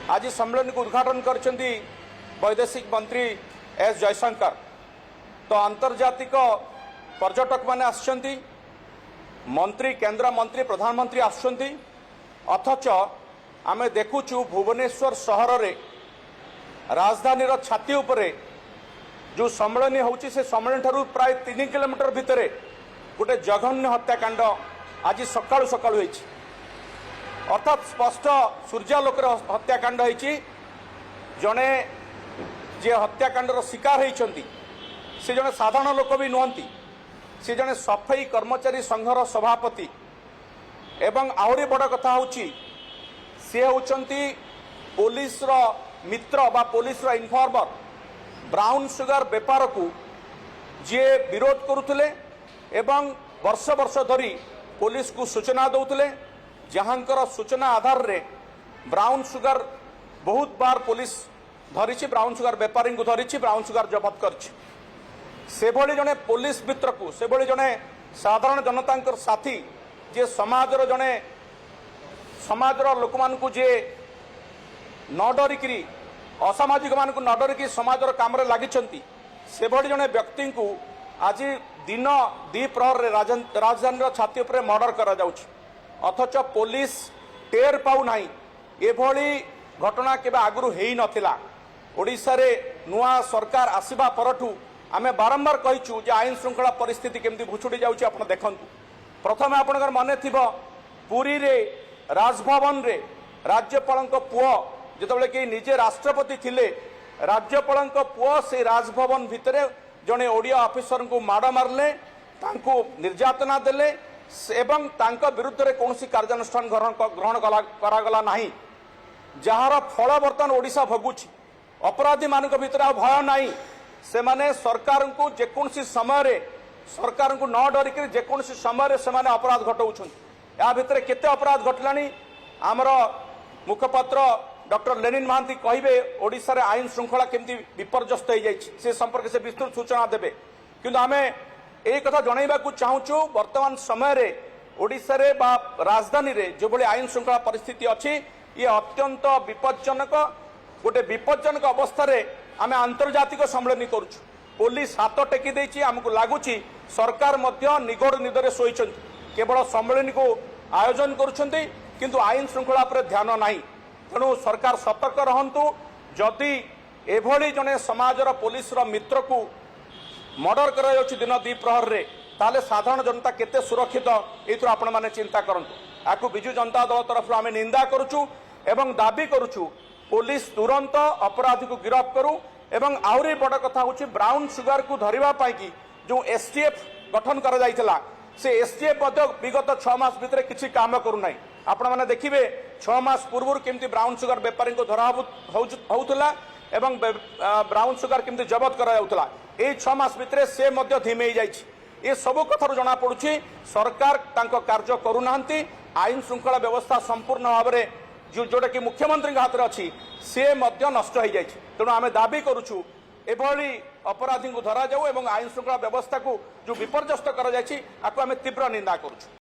आज सम्मेलन को उद्घाटन करछंती वैदेशिक मंत्री एस जयशंकर। तो अंतर्जातिक पर्यटक माने आछंती, मंत्री केंद्र मंत्री प्रधानमंत्री आछंती, अथच आमे देखुचु भुवनेश्वर सहर रे राजधानी छाती उपरे जो सम्मेलन होउची से सम्मेलन ठारू प्राय 3 किलोमीटर भितरे गोटे जघन्य हत्याकांड आज सकाळु सकाळु होईची। अर्थात स्पष्ट सूर्यालोक हत्याकांड होईची। जने जे हत्याकांडर शिकार होईचंती से जने साधारण लोक भी नुहंती, से जने सफाई कर्मचारी संघर सभापति एवं आहरी बड़ कथा होची से होचंती पुलिस रो मित्र बा पुलिस रो इन्फॉर्मर। ब्राउन सुगर बेपार को जे विरोध करुले एवं वर्ष वर्ष धरी पुलिस को सूचना दौले, जहांकर सूचना आधार रे ब्राउन सुगर बहुत बार पुलिस धरी, ब्राउन सुगर बेपारी को धरी, ब्राउन सुगर जबत करछि। से भली जने पुलिस मित्र को, से भली जने साधारण जनता साथी जे समाजर जने समाजर लोक मान को जे न डरिकी असामाजिक मान को न डरिकी समाजर काम लगी, से भली जने व्यक्ति को आज दिन द्विप्रहर रे राजधानी छाती उपरे मर्डर करा जाउछि। अथच पुलिस टेर पाउ नाही। एभली घटना केबे आगुरु हेई नथिला। ओडिसा रे नुआ सरकार आसीबा परठू आमे बारंबार कहिचु जे आईन श्रृंखला परिस्थिति केमती भुछुडी जाउछि। आपण देखंतु, प्रथमे आपणकर मने थिबो पुरी रे राजभवन रे राज्यपालक पुओ जेतबेले कि निजे राष्ट्रपति थिले, राज्यपालक पुओ से राजभवन भितरे जने ओडिया ऑफिसर को माड़ मारले, तांको निर्यातना देले एवं तांका विरुद्ध रे कोनोसी कार्यानुष्ठान ग्रहण करागला नाही, जहार फल बर्तमान ओडिशा भोगुछि। अपराधी मानक भितर भय नाही, से माने सरकार को जेकोसी समय रे सरकार को न डरिक जेकोसी समय रे से माने अपराध घटाउछन्ति। या भितर केते अपराध घटलानी आमर मुखपात्र डॉक्टर लेनिन महांती कहिबे ओडिशा रे आईन श्रृंखला केमती विपर्यस्त हो जाइछि से संपर्क से विस्तृत सूचना देबे। किंतु आमे एई कथा जणाइबा को चाहूछु, वर्तमान समय रे ओडिशा रे बा राजधानी रे जो बळे आईन श्रृंखला परिस्थिति अछि, ये अत्यंत विपज्जनक गोटे विपज्जनक अवस्था रे आमे अंतर्जातिक सम्मेलन करूछु। पुलिस हाथ टेकी देछि, हमकु लागुछि सरकार मध्य निगोड़ निदरे सोइछन्ति, केवल सम्मेलन को आयोजन करूछन्ति किंतु आईन श्रृंखला पर ध्यान नाही। तेणु सरकार सतर्क रहंतु। जदि एभली जने समाजर पुलिस मित्र को मर्डर करा जाउछि दिन द्विप्रहर रे, ताले साधारण जनता केते सुरक्षित एथुर आपण माने चिंता करंतु। आकु बिजु जनता दल तरफ आमे निंदा करूछु एवं दाबी करूछु पुलिस तुरंत अपराधी को गिरफ्त करू। एवं आउरी बड़ कथा होछि ब्राउन सुगर को धरिबा पाई कि जो एसटीएफ गठन करा जाइतला, से एसटीएफ मध्य विगत 6 मास भितर किछि काम करू नाही। आपण माने देखिबे 6 मास पूर्व केमती ब्राउन सुगर बेपारी को धरा होउतला एवं ब्राउन सुगर केमती जबत करा जाउतला। ए 6 मास भितर से मध्य धीमे जाइछि। ए सब कथार जना पड़ुछि सरकार तांको कार्य करू नाहंती। आईन श्रृंखला व्यवस्था संपूर्ण भाव में जोटा कि मुख्यमंत्री हाथ में अच्छी से मध्य नष्ट हो जाइछि। तेणु आमे दाबी करूछु एभली अपराधी को धरा जाऊ एवं आईन श्रृंखला व्यवस्था को जो विपर्यस्त करा जाइछि आकु आमे तीव्र निंदा करूछु।